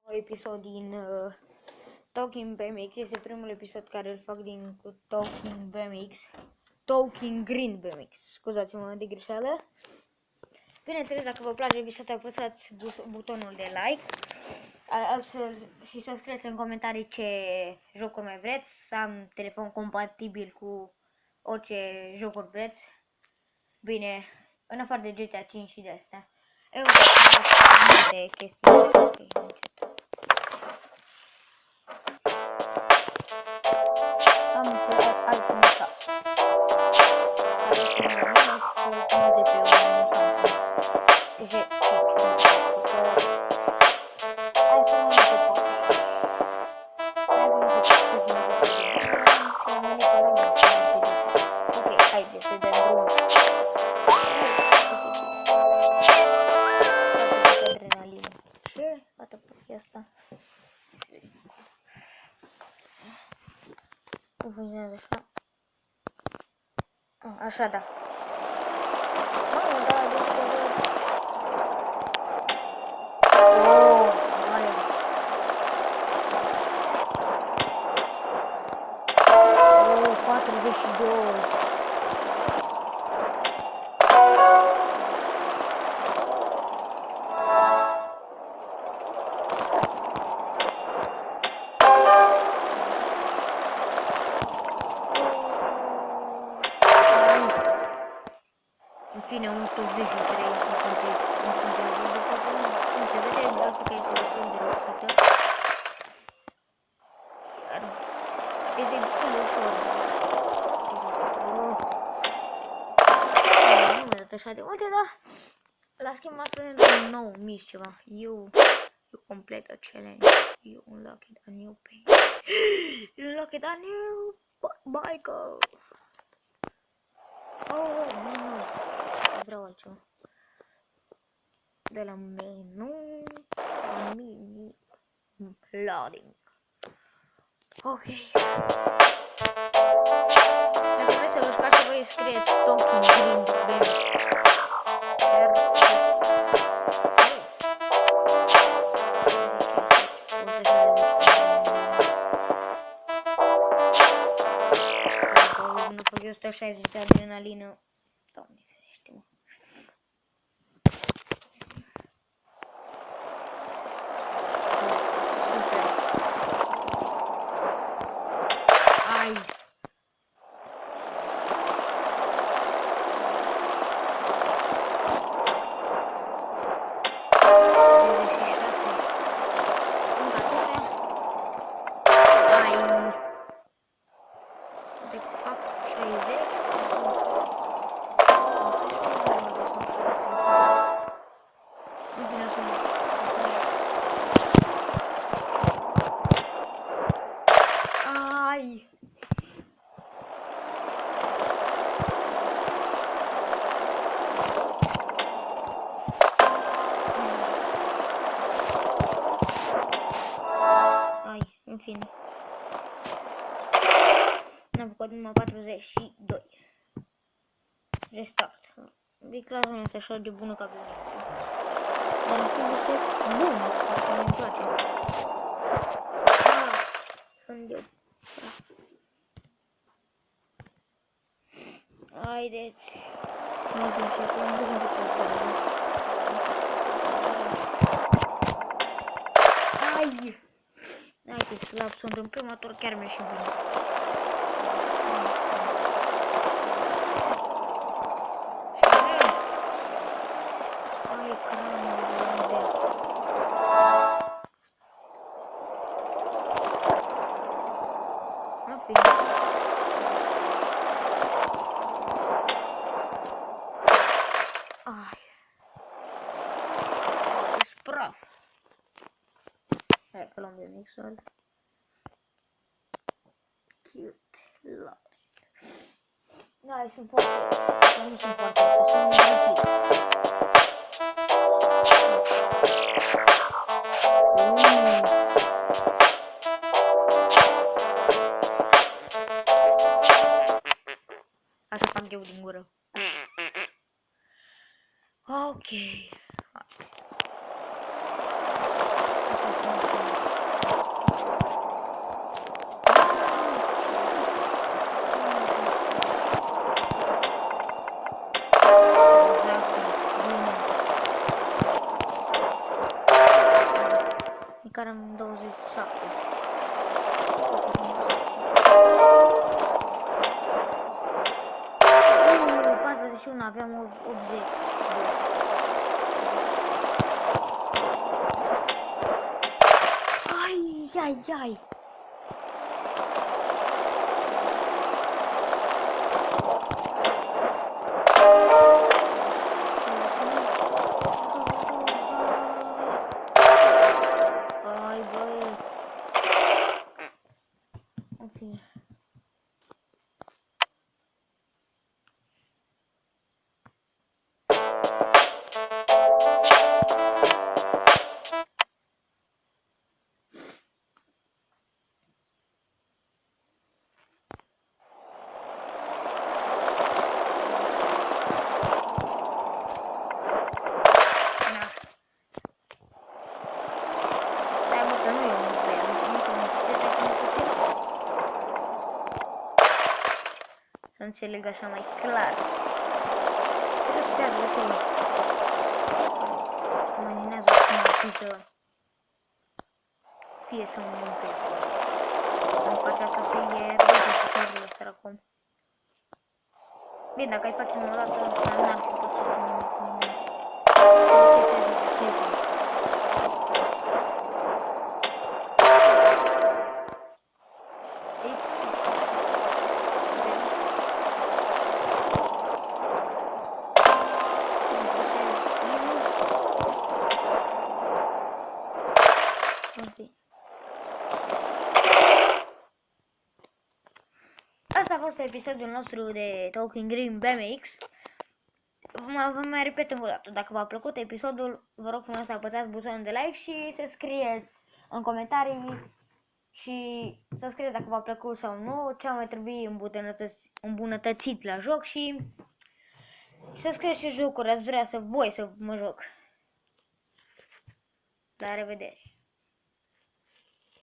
Episod din Talking BMX. Este primul episod care îl fac din Talking BMX. Talking Green BMX. Scuzați-mă de greșeală. Bineînțeles, dacă vă place, vi să apăsați butonul de like. Și să scrieți în comentarii ce jocuri mai vreți. Să am telefon compatibil cu orice jocuri vreți. Bine, în afară de GTA 5 și de astea. Eu multe chestii. Okay, am iPhone 6. Care este un de pe G5. iPhone nu se poate. iPhone nu se poate. Ok, haideți să dăm drumul. Adrenalină. Ce? Gata, e asta. Cum funcționează așa? Așa, da. Mamă, da, mare. 42. În fine, 183 cum se vede, grafica este destul de reușită. Dar este destul de ușor. Nu mi-a dat așa de multe, dar la schimb asta ne dă 9000 ceva. You complete a challenge. You unlocked a new page. You unlocked a new bicycle. Oh, nu. Vreau altceva. De la menu, mini loading. Ok. Dacă vreți să vă jucați, voi scrieți Talking Green BMX. Nu fac eu 160 de adrenalină. Doamne ferește-mă. Super. Ai. De fapt 60. Ai! Ai, în fine. N-am făcut numai 42. Restart. Clasa mea este așa de bună ca BMX. Dar în fine este bun. Asta mi-mi place. Sunt eu. Haideți. Nu zic ce acum nu zic ce ai! Haideți, slab sunt în prima tur, chiar mi-e și bine. Și avem! Ai ecranul unde? În fine. Ai. E praf. Hai că luăm de mixul. Cute. Love. Da, sunt foarte... Nu sunt foarte așa, sunt îndrăgit. Așa fac eu din gură. Ok. Așa este. care am 27. 41, aveam 80. Ai. Să înțeleg așa mai clar. Trebuie să pierdă și eu. Mă imaginează cum ar fi să fie să mă mâncă. Îmi face asta să iei rău să pierdă săracom. Bine, dacă ai face o dată, n-ar fi pot să mă mâncă. Trebuie să se discută. Asta a fost episodul nostru de Talking Green BMX. Vă mai repet încă o dată, dacă v-a plăcut episodul, vă rog frumos să apăsați butonul de like și să scrieți în comentarii și să scrieți dacă v-a plăcut sau nu, ce mai trebuie îmbunătățit la joc și să scrieți ce jocuri ați vrea să voi să mă joc. La revedere!